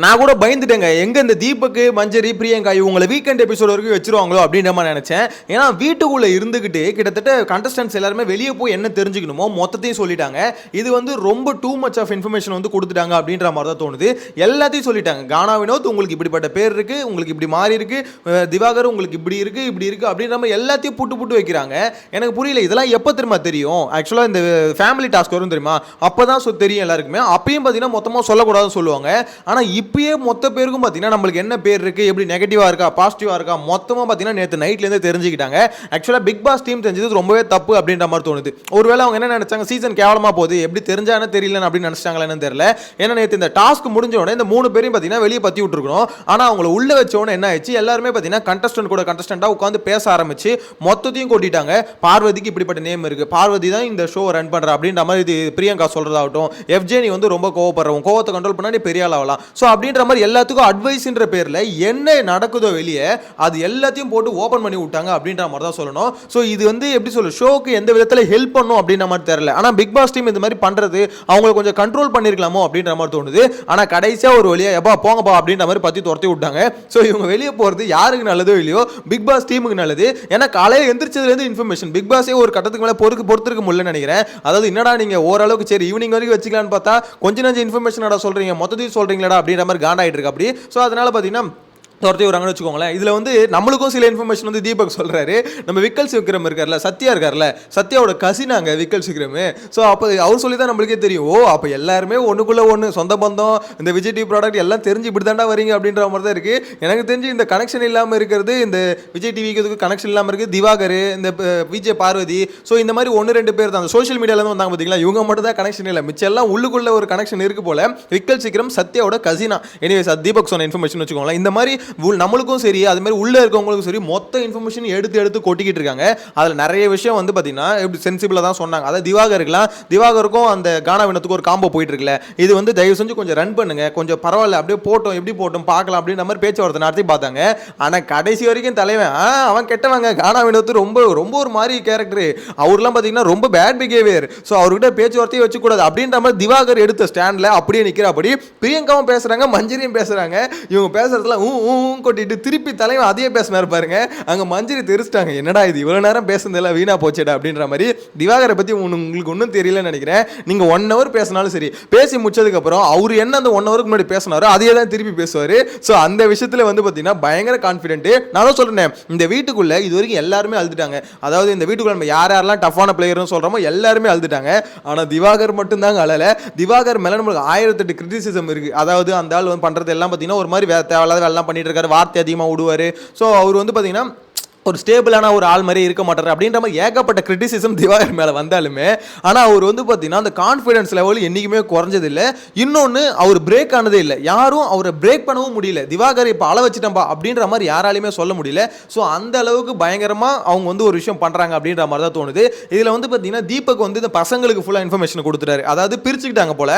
நான் கூட பயந்துட்டேங்க, எங்க இந்த தீபக், மஞ்சரி, பிரியங்கா இவங்களை வீக்கெண்ட் எபிசோட் வரைக்கும் வச்சிருவாங்களோ அப்படின்ற மாதிரி நினைச்சேன். ஏன்னா வீட்டுக்குள்ள இருந்துகிட்டு கிட்டத்தட்ட கண்டஸ்டன்ஸ் எல்லாருமே வெளியே போய் என்ன தெரிஞ்சுக்கணுமோ மொத்தத்தையும் சொல்லிட்டாங்க. இது வந்து ரொம்ப டூ மச் ஆஃப் இன்ஃபர்மேஷன் வந்து கொடுத்துட்டாங்க அப்படின்ற மாதிரி தான் தோணுது. எல்லாத்தையும் சொல்லிட்டாங்க. கானா வினோத் உங்களுக்கு இப்படிப்பட்ட பேர் இருக்கு, உங்களுக்கு இப்படி மாறி இருக்கு, திவாகர் உங்களுக்கு இப்படி இருக்கு அப்படின்ற மாதிரி எல்லாத்தையும் புட்டு வைக்கிறாங்க. எனக்கு புரியல, இதெல்லாம் எப்போ தெரியுமா தெரியும்? ஆக்சுவலா இந்த ஃபேமிலி டாஸ்க் வரும் தெரியுமா, அப்பதான் தெரியும் எல்லாருக்குமே. அப்பயும் பார்த்தீங்கன்னா மொத்தமாக சொல்லக்கூடாதுன்னு சொல்லுவாங்க. ஆனால் இப்பயே மொத்த பேருக்கும் பார்த்தீங்கன்னா நம்மளுக்கு என்ன பேர் இருக்கு, எப்படி நெகட்டிவா இருக்கா பாசிட்டிவா இருக்கா மொத்தமாக பார்த்தீங்கன்னா நேற்று நைட்லேருந்து தெரிஞ்சுக்கிட்டாங்க. ஆக்சுவலாக பிக் பாஸ் டீம் செஞ்சது ரொம்பவே தப்பு அப்படின்ற மாதிரி தோணுது. ஒருவேளை அவங்க என்ன நினைச்சாங்க, சீசன் கேவலமா போகுது, எப்படி தெரிஞ்சானே தெரியல அப்படின்னு நினைச்சாங்களேன்னு தெரியல. ஏன்னா நேற்று இந்த டாஸ்க் முடிஞ்ச உடனே இந்த 3 பேரையும் பார்த்தீங்கன்னா வெளியே பற்றி விட்டுருக்கணும். ஆனால் அவங்கள உள்ள வச்ச உடனே என்ன ஆயிடுச்சு, எல்லாருமே பார்த்தீங்கன்னா கண்டஸ்டன்டா உட்காந்து பேச ஆரம்பிச்சு மொத்தத்தையும் கொட்டிட்டாங்க. பார்வதிக்கு இப்படிப்பட்ட நேம் இருக்கு, பார்வதி தான் இந்த ஷோ ரன் பண்ற அப்படின்ற மாதிரி பிரியங்கா சொல்றதாகட்டும், எஃப்ஜே நீ வந்து ரொம்ப கோவப்படுறவங்க, கோவத்தை கண்ட்ரோல் பண்ணா நீ பெரிய ஆள் ஆகலாம். ஸோ அப்படின்ற மாதிரி எல்லாத்துக்கும் அட்வைஸ்ன்ற பேரில் என்ன நடக்குதோ வெளியே அது எல்லாத்தையும் போட்டு ஓப்பன் பண்ணி விட்டாங்க அப்படின்ற மாதிரி தான் சொல்லணும். ஸோ இது வந்து எப்படி சொல்ல, ஷோக்கு எந்த விதத்தில் ஹெல்ப் பண்ணும் அப்படின்ற மாதிரி தெரியல. ஆனால் பிக் பாஸ் டீம் இந்த மாதிரி பண்றது அவங்களை கொஞ்சம் கண்ட்ரோல் பண்ணிருக்கலாமோ அப்படின்ற மாதிரி தோணுது. ஆனால் கடைசியாக ஒரு வழியா எப்பா போங்கப்பா அப்படின்ற மாதிரி பற்றி துரத்தி விட்டாங்க. ஸோ இவங்க வெளியே போகிறது யாருக்கு நல்லதோ இல்லையோ பிக் பாஸ் டீமுக்கு நல்லது. ஏன்னா காலையில் எந்திரிச்சதுலேருந்து இன்ஃபர்மேஷன் பிக் பாஸே ஒரு கட்டத்துக்கு மேலே பொறுத்திருக்க முடியலன்னு நினைக்கிறேன். அதாவது என்னடா நீங்கள் ஓரளவுக்கு சரி ஈவினிங் வரைக்கும் வச்சுக்கலான்னு பார்த்தா கொஞ்சம் நஞ்சம் இன்ஃபர்மேஷன் சொல்றீங்க, மொத்தத்தையும் சொல்றீங்களா அப்படின்ற மாதிரி காண்டாயிட்டு இருக்கு அப்படி. ஸோ அதனால பார்த்தீங்கன்னா துரத்தி விடுறாங்கன்னு வச்சுக்கோங்களேன். இதில் வந்து நம்மளுக்கும் சில இன்ஃபர்மேஷன் வந்து தீபக் சொல்கிறாரு. நம்ம விக்கல் சிக்ரம் இருக்கார்ல, சத்யா இருக்கார்ல, சத்யாவோட கசினாங்க விக்கல் சிக்ரம். ஸோ அப்போ அவர் சொல்லி தான் நம்மளுக்கே தெரியும், ஓ அப்போ எல்லாருமே ஒன்றுக்குள்ளே ஒன்று சொந்த பந்தம், இந்த விஜய் டிவி ப்ராடக்ட் எல்லாம் தெரிஞ்சு இப்படி தாண்டா வரீங்க அப்படின்ற மாதிரி தான் இருக்குது. எனக்கு தெரிஞ்சு இந்த கனெக்ஷன் இல்லாமல் இருக்கிறது, இந்த விஜய் டிவிக்கு கனெக்ஷன் இல்லாமல் இருக்குது திவாகர், இந்த விஜய் பார்வதி. ஸோ இந்த மாதிரி 1-2 பேர் தான் அந்த சோஷியல் மீடியாவில் வந்தாங்க பார்த்தீங்களா, இவங்க மட்டும் தான் கனெக்ஷன் இல்லை, மிச்சம் எல்லாம் உள்ளுக்குள்ள ஒரு கனெக்ஷன் இருக்கு போல. விக்கல் சிக்ரம் சத்யாவோட கசினா. எனிவேஸ் அது தீபக் சொன்ன இன்ஃபர்மேஷன் வச்சுக்கோங்களேன். இந்த மாதிரி நம்மளுக்கும் சரி அது மாதிரி உள்ள இருக்கவங்களுக்கும் சரி மொத்த இன்ஃபர்மேஷன் எடுத்து கொட்டிக்கிட்டு இருக்காங்க. அதில் நிறைய விஷயம் வந்து பார்த்தீங்கன்னா எப்படி சென்சிபிளாக தான் சொன்னாங்க. அதாவது திவாகருக்கும் அந்த கானா வினத்துக்கும் ஒரு காம்போ போயிட்டு இருக்குல்ல, இது வந்து தயவு செஞ்சு கொஞ்சம் ரன் பண்ணுங்க, கொஞ்சம் பரவாயில்ல அப்படியே போட்டோம், எப்படி போட்டோம் பார்க்கலாம் அப்படின்ற மாதிரி பேச்சுவார்த்தை நடத்தி பார்த்தாங்க. ஆனால் கடைசி வரைக்கும் தலைவன் அவன் கெட்டவங்க. கானா வினத்து ரொம்ப ரொம்ப ஒரு மாதிரி கேரக்டர், அவர்லாம் பார்த்தீங்கன்னா ரொம்ப பேட் பிஹேவியர். ஸோ அவர்கிட்ட பேச்சுவார்த்தையை வச்சுக்கூடாது அப்படின்ற மாதிரி திவாகர் எடுத்த ஸ்டாண்டில் அப்படியே நிற்கிறபடி பிரியங்காவும் பேசுகிறாங்க, மஞ்சரியும் பேசுகிறாங்க. இவங்க பேசுறதுல கொட்டிட்டு திருப்பி தலைவன் அதையே பேசினார் பாருங்க. அங்க மஞ்சரி தெரிச்சிட்டாங்க, என்னடா இது இவ்வளவு நேரம் பேசுனதெல்லாம் வீணா போச்சேடா அப்படின்ற மாதிரி. திவாகரை பத்தி உங்களுக்கு ஒன்றும் தெரியலன்னு நினைக்கிறேன். நீங்க 1 hour பேசினாலும் சரி, பேசி முடிச்சதுக்கு அப்புறம் அவர் என்ன அந்த 1 hourக்கு முன்னாடி பேசினாரோ அதையே தான் திருப்பி பேசுவாரு. ஸோ அந்த விஷயத்துல வந்து பாத்தீங்கன்னா பயங்கர கான்ஃபிடென்ட். நான் சொல்றேன், இந்த வீட்டுக்குள்ள இது வரைக்கும் எல்லாருமே அழுதுட்டாங்க. அதாவது இந்த வீட்டுக்குள்ள நம்ம யாரெல்லாம் டஃப்பான பிளேயர்னு சொல்றோமோ எல்லாருமே அழுதுட்டாங்க. ஆனா திவாகர் மட்டும் தாங்க அழல. திவாகர் மேல நம்மளுக்கு 1008 கிரிட்டிசிசம் இருக்கு. அதாவது அந்த ஆள் வந்து பண்றது எல்லாம் பாத்தீங்கன்னா ஒரு மாதிரி தேவையில்லாத வேலை பண்ணிட்டு இருக்காரு, வார்த்தை அதிகமாக விடுவார். ஸோ அவர் வந்து பார்த்தீங்கன்னா ஒரு ஸ்டேபிளான ஒரு ஆள் மாதிரி இருக்க மாட்டார் அப்படின்ற மாதிரி ஏகப்பட்ட கிரிட்டிசிசம் திவாகர் மேலே வந்தாலுமே, ஆனால் அவர் வந்து பார்த்தீங்கன்னா அந்த கான்ஃபிடன்ஸ் லெவல் என்றைக்குமே குறைஞ்சதில்லை. இன்னொன்று அவர் பிரேக் ஆனதே இல்லை, யாரும் அவரை பிரேக் பண்ணவும் முடியல. திவாகர் இப்போ அள வச்சுட்டம்பா அப்படின்ற மாதிரி யாராலையுமே சொல்ல முடியல. ஸோ அந்த அளவுக்கு பயங்கரமாக அவங்க வந்து ஒரு விஷயம் பண்ணுறாங்க அப்படின்ற மாதிரி தான் தோணுது. இதில் வந்து பார்த்தீங்கன்னா தீபக் வந்து இந்த பசங்களுக்கு ஃபுல்லாக இன்ஃபர்மேஷன் கொடுத்துட்டாரு. அதாவது பிரிச்சுக்கிட்டாங்க போல.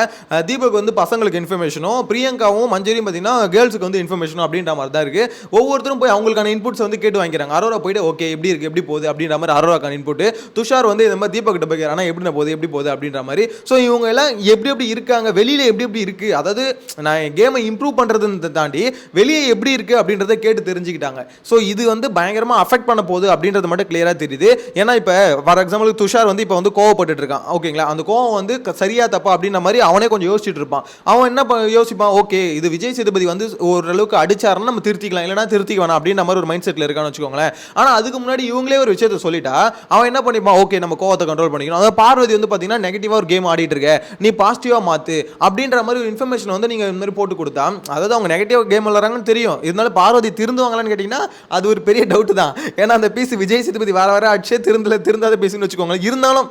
தீபக் வந்து பசங்களுக்கு இன்ஃபர்மேஷனும், பிரியங்காவும் மஞ்சரியும் பார்த்தீங்கன்னா கேர்ள்ஸுக்கு வந்து இன்ஃபர்மேஷனும் அப்படின்ற மாதிரி தான் இருக்குது. ஒவ்வொருத்தரும் போய் அவங்களுக்கான இன்புட்ஸ் வந்து கேட்டு வாங்கிக்கிறாங்க. போயிட்டு ஓகே எப்படி இருக்கு எப்படி போகுது அப்படின்ற மாதிரி அரோராக்கான இன்புட். துஷார் வந்து இந்த மாதிரி தீபக் கிட்ட போய் ஆனா எப்படி போகுது அப்படின்ற மாதிரி. ஸோ இவங்க எல்லாம் எப்படி இருக்காங்க, வெளியில எப்படி இருக்கு, அதாவது நான் கேமை இம்ப்ரூவ் பண்றதுன்னு தாண்டி வெளியே எப்படி இருக்கு அப்படின்றத கேட்டு தெரிஞ்சுக்கிட்டாங்க. ஸோ இது வந்து பயங்கரமா அஃபெக்ட் பண்ண போகுது அப்படின்றது மட்டும் கிளியரா தெரியுது. ஏன்னா இப்போ ஃபார் எக்ஸாம்பிள் துஷார் வந்து இப்போ வந்து கோவப்பட்டு இருக்கான், ஓகேங்களா, அந்த கோவம் வந்து சரியா தப்பா அப்படின்ற மாதிரி அவனே கொஞ்சம் யோசிச்சுட்டு இருப்பான். அவன் என்ன யோசிப்பான், ஓகே இது விஜய் சேதுபதி வந்து ஓரளவுக்கு அடிச்சாருன்னா நம்ம திருத்திக்கலாம், இல்லைன்னா திருத்திக்க வேணாம் அப்படின்ற மாதிரி ஒரு மைண்ட் செட்ல இருக்கான்னு வச்சுக்கோங்களேன். ஆனால் அதுக்கு முன்னாடி இவங்களே ஒரு விஷயத்தை சொல்லிட்டா அவன் என்ன பண்ணிப்பான், ஓகே நம்ம கோவத்தை கண்ட்ரோல் பண்ணிக்கணும். அதாவது பார்வதி வந்து பார்த்தீங்கன்னா நெகட்டிவாக ஒரு கேம் ஆடிட்டு இருக்க, நீ பாசிட்டிவாக மாற்று அப்படின்ற மாதிரி ஒரு இன்ஃபர்மேஷன் வந்து நீங்கள் இந்த மாதிரி போட்டு கொடுத்தா, அதாவது அவங்க நெகட்டிவ் கேம் விளாட்றாங்கன்னு தெரியும், இருந்தாலும் பார்வதி திருந்துவாங்களான்னு கேட்டிங்கன்னா அது ஒரு பெரிய டவுட் தான். ஏன்னா அந்த பீஸ் விஜய் சேதுபதி வர அடிச்சே திருந்தாத பீஸ்ன்னு வச்சுக்கோங்களேன். இருந்தாலும்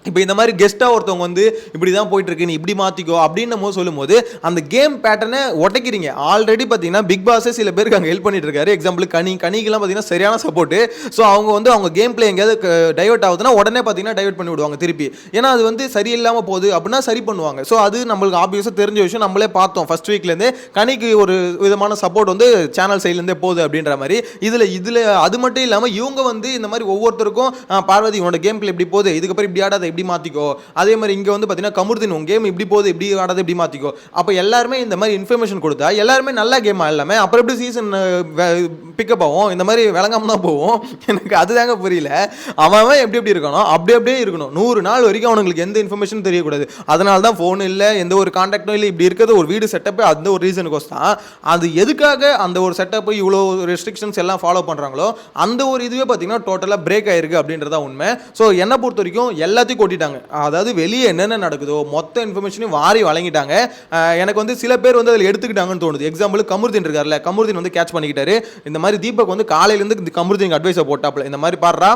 இப்போ இந்த மாதிரி கெஸ்ட்டாக ஒருத்தவங்க வந்து இப்படி தான் போயிட்டு இருக்கு, நீ இப்படி மாற்றிக்கோ அப்படின்னு போது சொல்லும்போது அந்த கேம் பேட்டர்னை உடைக்கிறீங்க. ஆல்ரெடி பார்த்தீங்கன்னா பிக் பாஸே சில பேருக்கு அங்கே ஹெல்ப் பண்ணிட்டு இருக்காரு. எக்ஸாம்பிள் கனிக்கெல்லாம் பார்த்தீங்கன்னா சரியான சப்போர்ட்டு. ஸோ அவங்க வந்து அவங்க கேம் பிளே எங்கேயாவது டைவர்ட் ஆகுதுன்னா உடனே பார்த்தீங்கன்னா டைவர்ட் பண்ணி விடுவாங்க திருப்பி. ஏன்னா அது வந்து சரியில்லாமல் போகுது அப்படின்னா சரி பண்ணுவாங்க. ஸோ அது நம்மளுக்கு ஆப்வியஸாக தெரிஞ்ச விஷயம், நம்மளே பார்த்தோம் ஃபர்ஸ்ட் வீக்லேருந்து கனிக்கு ஒரு விதமான சப்போர்ட் வந்து சேனல் சைட்லேருந்தே போகுது அப்படின்ற மாதிரி. இதில் அது மட்டும் இல்லாமல் இவங்க வந்து இந்த மாதிரி ஒவ்வொருத்தருக்கும் பார்வதி உன்னோட கேம் பிளே இப்படி போகுது, இதுக்கப்புறம் இப்படி ஆடாத இப்படி மாற்றிக்கோ, அதே மாதிரி இங்கே வந்து பார்த்தீங்கன்னா கமுருதீன் உங்கள் கேம் இப்படி போகுது இப்படி ஆடாது இப்படி மாற்றிக்கோ. அப்போ எல்லாருமே இந்த மாதிரி இன்ஃபர்மேஷன் கொடுத்தா எல்லாருமே நல்ல கேம் ஆடலாமே, அப்புறம் எப்படி சீசன் பிக்கப் ஆகும்? இந்த மாதிரி விளங்காம தான் போவோம். எனக்கு அதுதாங்க புரியல. அவன் எப்படி எப்படி இருக்கணும் அப்படியே இருக்கணும். 100 நாள் வரைக்கும் அவனுங்களுக்கு எந்த இன்ஃபர்மேஷன் தெரியக்கூடாது. அதனால தான் ஃபோன் இல்லை, எந்த ஒரு கான்டாக்டும் இல்லை, இப்படி இருக்கிறது ஒரு வீடு செட்டப்பே அந்த ஒரு ரீசனுக்கோஸ் தான். அது எதுக்காக அந்த ஒரு செட்டப் இவ்வளோ ரெஸ்ட்ரிக்ஷன்ஸ் எல்லாம் ஃபாலோ பண்ணுறாங்களோ அந்த ஒரு இதுவே பார்த்தீங்கன்னா டோட்டலாக பிரேக் ஆயிருக்கு அப்படின்றதா உண்மை. ஸோ என்னை பொறுத்த வரைக்கும் எல்லாத்தையும் கொட்டிட்டாங்க. அதாவது வெளியே என்னென்ன நடக்குதோ மொத்த இன்ஃபர்மேஷனையும் வாரி வழங்கிட்டாங்க. எனக்கு வந்து சில பேர் வந்து அதில் எடுத்துக்கிட்டாங்கன்னு தோணுது. எக்ஸாம்பிள் கமுருதீன் இருக்கார்ல, கமுருதீன் வந்து கேட்ச் பண்ணிக்கிட்டாரு. இந்த மாதிரி தீபக் வந்து காலையிலேருந்து இந்த கமுருதீன் அட்வைஸை போட்டாப்புல, இந்த மாதிரி பாடுறா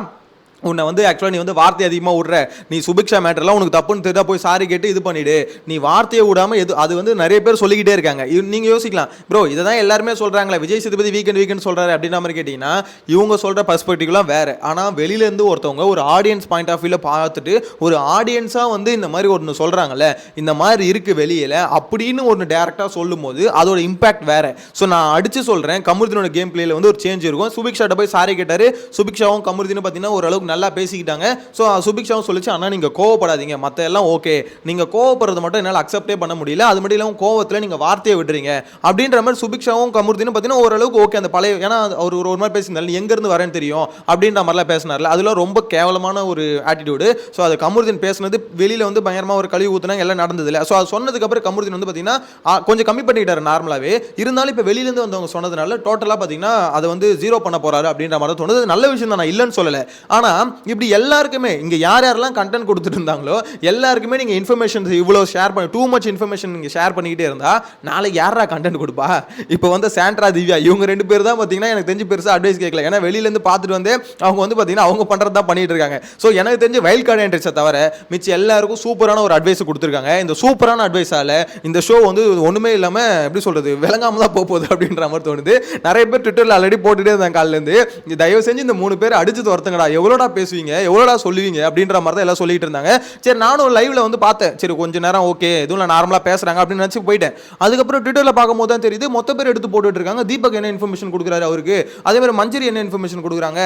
உன்னை வந்து ஆக்சுவலாக நீ வந்து வார்த்தை அதிகமாக விட்ற, நீ சுபிக்ஷா மேட்டர்லாம் உனக்கு தப்புன்னு தெரியா போய் சாரி கேட்டு இது பண்ணிவிடு, நீ வார்த்தையை விடாமல் எது அது வந்து நிறைய பேர் சொல்லிக்கிட்டே இருக்காங்க. நீங்கள் யோசிக்கலாம், ப்ரோ இதை தான் எல்லாருமே சொல்கிறாங்களே, விஜய் சேதுபதி வீக்கெண்ட் சொல்கிறாரு அப்படின்ற மாதிரி கேட்டிங்கன்னா இவங்க சொல்கிற பர்ஸ்பெக்டிவ்லாம் வேறு. ஆனால் வெளியிலேருந்து ஒருத்தவங்க ஒரு ஆடியன்ஸ் பாயிண்ட் ஆஃப் வியூவில் பார்த்துட்டு ஒரு ஆடியன்ஸாக வந்து இந்த மாதிரி ஒன்று சொல்கிறாங்கல்ல, இந்த மாதிரி இருக்குது வெளியில் அப்படின்னு ஒன்று டேரெக்டாக சொல்லும் போது அதோட இம்பாக்ட் வேறு. ஸோ நான் அடித்து சொல்கிறேன், கமுருதீனோட கேம் பிளேயில் வந்து ஒரு சேஞ்ச் இருக்கும். சுபிக்ஷாட்ட போய் சாரி கேட்டார். சுபிக்ஷாவும் கமுருதீனும் பார்த்தீங்கன்னா ஓரளவுக்கு நல்லா பேசிக்கிட்டாங்க. ஸோ சுபிக்ஷாவும் சொல்லிச்சு, அண்ணா நீங்கள் கோவப்படாதீங்க, மற்ற எல்லாம் ஓகே, நீங்கள் கோவப்படுறது மட்டும் என்னால் அக்செப்டே பண்ண முடியல, அது மட்டும் இல்லாமல் கோவத்தில் நீங்கள் வார்த்தையை விடுறீங்க அப்படின்ற மாதிரி சுபிக்ஷாவும் கமுருதீனும் பார்த்தீங்கன்னா ஓரளவுக்கு ஓகே. அந்த பழைய ஏன்னா அவர் ஒரு மாதிரி பேசியிருந்தாரு, நீ எங்கேருந்து வரேன்னு தெரியும் அப்படின்ற மாதிரிலாம் பேசினார்ல, அதெல்லாம் ரொம்ப கேவலமான ஒரு ஆட்டிடியூடு. ஸோ அது கமுருதீன் பேசுனது வெளியில் வந்து பயங்கரமாக ஒரு கழிவு ஊற்றுனாங்க, எல்லாம் நடந்தது இல்லை. ஸோ அது சொன்னதுக்கப்புறம் கமுருதீன் வந்து பார்த்தீங்கன்னா கொஞ்சம் கம்மி பண்ணிக்கிட்டாரு நார்மலாகவே. இருந்தாலும் இப்போ வெளியிலேருந்து வந்தவங்க சொன்னதுனால டோட்டலாக பார்த்தீங்கன்னா அதை வந்து ஜீரோ பண்ண போகிறாரு அப்படின்ற மாதிரி தோணுது. நல்ல விஷயம் தான், நான் இல்லைன்னு சொல்லலை. ஆனால் இப்படி எல்லாருக்குமே இங்கே யாரெல்லாம் கண்டென்ட் கொடுத்துட்டு இருந்தாங்களோ எல்லாருக்குமே நீங்கள் இன்ஃபர்மேஷன் இவ்வளோ ஷேர் பண்ணி டூ மச் இன்ஃபர்மேஷன் நீங்கள் ஷேர் பண்ணிக்கிட்டே இருந்தால் நாளைக்கு யாரா கண்டென்ட் கொடுப்பா? இப்போ வந்து சாண்ட்ரா திவ்யா இவங்க 2 பேர் தான் பார்த்தீங்கன்னா எனக்கு தெரிஞ்சு பெருசாக அட்வைஸ் கேட்கல. ஏன்னா வெளியிலேருந்து பார்த்துட்டு வந்து அவங்க வந்து பார்த்தீங்கன்னா அவங்க பண்ணுறது தான் பண்ணிட்டு இருக்காங்க. ஸோ எனக்கு தெரிஞ்சு வைல்ட் கார்டு என்ட்ரிஸை தவிர மிச்சம் எல்லாருக்கும் சூப்பரான ஒரு அட்வைஸ் கொடுத்துருக்காங்க. இந்த சூப்பரான அட்வைஸால் இந்த ஷோ வந்து ஒன்றுமே இல்லாமல் எப்படி சொல்கிறது விளங்காமல் தான் போகுது அப்படின்ற மாதிரி தோணுது. நிறைய பேர் ட்விட்டரில் ஆல்ரெடி போட்டுகிட்டே இருந்தாங்க காலிலேருந்து, தயவு செஞ்சு இந்த 3 பேர் அடிச்சு துரத்துங்கடா, எவ்வளோடா பேசுவீங்க, எவ்வளோடா சொல்லுவீங்க அப்படின்ற மாதிரி தான் எல்லாம் சொல்லிட்டு இருந்தாங்க. சரி நானும் லைவ்ல வந்து பார்த்தேன், சரி கொஞ்ச நேரம் ஓகே எதுவும் நார்மலாக பேசுறாங்க அப்படின்னு நினச்சி போயிட்டேன். அதுக்கப்புறம் ட்விட்டரில் பார்க்கும்போது தான் தெரியுது மொத்த பேர் எடுத்து போட்டுட்டு இருக்காங்க. தீபக் என்ன இன்ஃபர்மேஷன் கொடுக்குறாரு அவருக்கு, அதே மாதிரி மஞ்சரி என்ன இன்ஃபர்மேஷன் கொடுக்குறாங்க,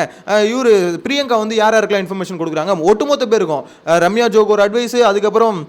இவரு பிரியங்கா வந்து யாருக்கெல்லாம் இன்ஃபர்மேஷன் கொடுக்குறாங்க, ஒட்டுமொத்த பேருக்கும் ரம்யா ஜோக் ஒரு அட்வைஸ், அதுக்கப்புறம்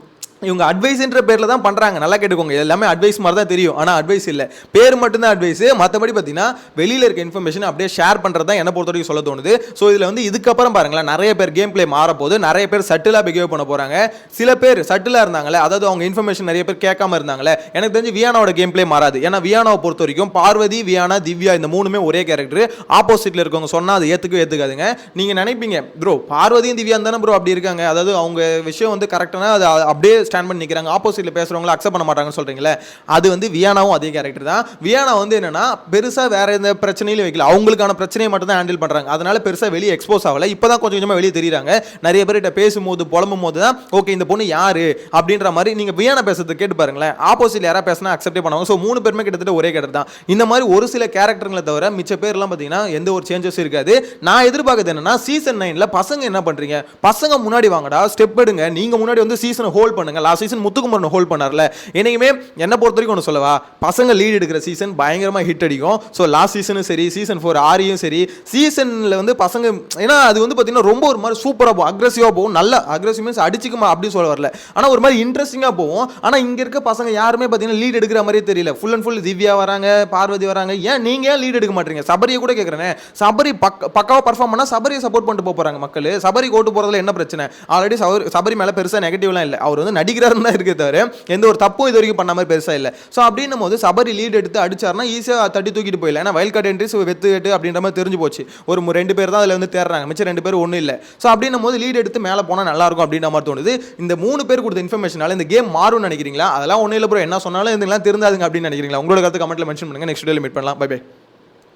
இவங்க அட்வைஸ்ன்ற பேரில் தான் பண்ணுறாங்க. நல்லா கேட்டுக்கோங்க, எல்லாமே அட்வைஸ் மாதிரி தான் தெரியும், ஆனால் அட்வைஸ் இல்லை, பேர் மட்டும்தான் அட்வைஸ். மற்றபடி பார்த்தீங்கன்னா வெளியில் இருக்க இன்ஃபர்மேஷன் அப்படியே ஷேர் பண்ணுறது தான் என்னை பொறுத்த வரைக்கும் சொல்ல தோணுது. ஸோ இதில் வந்து இதுக்கப்புறம் பாருங்களேன், நிறைய பேர் கேம் பிளே மாறப்போது, நிறைய பேர் சட்டிலாக பிஹேவ் பண்ண போகிறாங்க. சில பேர் சட்டிலாக இருந்தாங்களே, அதாவது அவங்க இன்ஃபர்மேஷன் நிறைய பேர் கேட்காம இருந்தாங்களே, எனக்கு தெரிஞ்சு வியானாவோட கேம் பிளே மாறாது. ஏன்னா வியானாவை பொறுத்த வரைக்கும் பார்வதி, வியானா, திவ்யா இந்த 3மே ஒரே கேரக்டர். ஆப்போசிட்டில் இருக்கவங்க சொன்னால் அது ஏற்றுக்காதுங்க. நீங்கள் நினைப்பீங்க ப்ரோ பார்வதியும் திவ்யா தானே ப்ரோ அப்படி இருக்காங்க, அதாவது அவங்க விஷயம் வந்து கரெக்டான அது அப்படியே ஸ்டாண்ட் பண்ணி நிற்கிறாங்க, ஆப்போசிட்ல பேசுறவங்களை அக்செப்ட் பண்ண மாட்டாங்கன்னு சொல்றீங்களே, அது வந்து வியானாவும் அதே கேரக்டர் தான். வியானா வந்து என்னன்னா பெருசா வேற எந்த பிரச்சனையிலும் வைக்கல, அவங்களுக்கான பிரச்சனையை மட்டும் தான் ஹேண்டில் பண்றாங்க. அதனால பெருசா வெளியே எக்ஸ்போஸ் ஆகல. இப்பதான் கொஞ்சம் கொஞ்சமா வெளியே தெரியுறாங்க. நிறைய பேர்கிட்ட பேசும்போது புலம்பும் போது தான் ஓகே இந்த பொண்ணு யாரு அப்படின்ற மாதிரி. நீங்க வியானா பேசுறது கேட்டு பாருங்களேன், ஆப்போசிட்ல யாரா பேசினா அக்செப்டே பண்ணுவாங்க. ஸோ 3 பேருமே கிட்டத்தட்ட ஒரே கேரக்டர் தான். இந்த மாதிரி ஒரு சில கேரக்டர்களை தவிர மிச்ச பேர்லாம் பார்த்தீங்கன்னா எந்த ஒரு சேஞ்சஸ் இருக்காது. நான் எதிர்பார்க்கறது என்னன்னா சீசன் 9ல பசங்க என்ன பண்றீங்க, பசங்க முன்னாடி வாங்கடா, ஸ்டெப் எடுங்க, நீங்க முன்னாடி வந்து சீசனை ஹோல்ட் பண்ணுங்க. லாஸ்ட் சீசன் முத்துக்குமரன் ஹோல்ட் பண்ணார்ல, என்னைக்குமே என்ன பொறுத்த வரைக்கும் ஒன்று சொல்லவா, பசங்க லீட் எடுக்கிற சீசன் பயங்கரமாக ஹிட் அடிக்கும். ஸோ லாஸ்ட் சீசனும் சரி, சீசன் 4 ஆரியும் சரி, சீசனில் வந்து பசங்க ஏன்னா அது வந்து பார்த்தீங்கன்னா ரொம்ப ஒரு மாதிரி சூப்பராக போகும், அக்ரெசிவாக போகும். நல்ல அக்ரெசிவ் மீன்ஸ் அடிச்சுக்குமா அப்படின்னு சொல்ல வரல, ஆனால் ஒரு மாதிரி இன்ட்ரெஸ்டிங்காக போகும். ஆனால் இங்கே இருக்க பசங்க யாருமே பார்த்தீங்கன்னா லீட் எடுக்கிற மாதிரியே தெரியல. ஃபுல் அண்ட் ஃபுல் திவ்யா வராங்க, பார்வதி வராங்க. ஏன் நீங்கள் ஏன் லீட் எடுக்க மாட்டீங்க? சபரியை கூட கேட்குறேன், சபரி பக்காவாக பர்ஃபார்ம் பண்ணால் சபரியை சப்போர்ட் பண்ணிட்டு போகிறாங்க மக்கள். சபரி ஓட்டு போகிறதுல என்ன பிரச்சனை? ஆல்ரெடி சபரி மேலே பெருசாக நெகட்டிவ்லாம் இல்லை, அவர் வந்து நடிக்கிறாருன்னு தான் இருக்கே தவிர எந்த ஒரு தப்பும் இது வரைக்கும் பண்ண மாதிரி பெருசா இல்லை. ஸோ அப்படின்னும் போது சபரி லீட் எடுத்து அடிச்சாருன்னா ஈஸியாக தட்டி தூக்கிட்டு போயிடல. ஏன்னா வைல்ட் கார்டு என்ட்ரிஸ் வெத்து அப்படின்ற மாதிரி தெரிஞ்சு போச்சு. ஒரு 2 பேர் தான் அதில் வந்து தேடுறாங்க, மிச்சம் 2 பேர் ஒன்றும் இல்லை. ஸோ அப்படின்னும் போது லீட் எடுத்து மேலே போனால் நல்லா இருக்கும் அப்படின்ற மாதிரி தோணுது. இந்த 3 பேர் கொடுத்த இன்ஃபர்மேஷனால இந்த கேம் மாறும்னு நினைக்கிறீங்களா? அதெல்லாம் ஒன்றும் இல்லை ப்ரோ, என்ன சொன்னாலும் இதெல்லாம் திருந்தாதுங்க அப்படின்னு நினைக்கிறீங்களா? உங்களோட கருத்து கமெண்ட்ல மென்ஷன் பண்ணுங்க. நெக்ஸ்ட் வீடியோல மீட் பண்ணலாம். Bye by.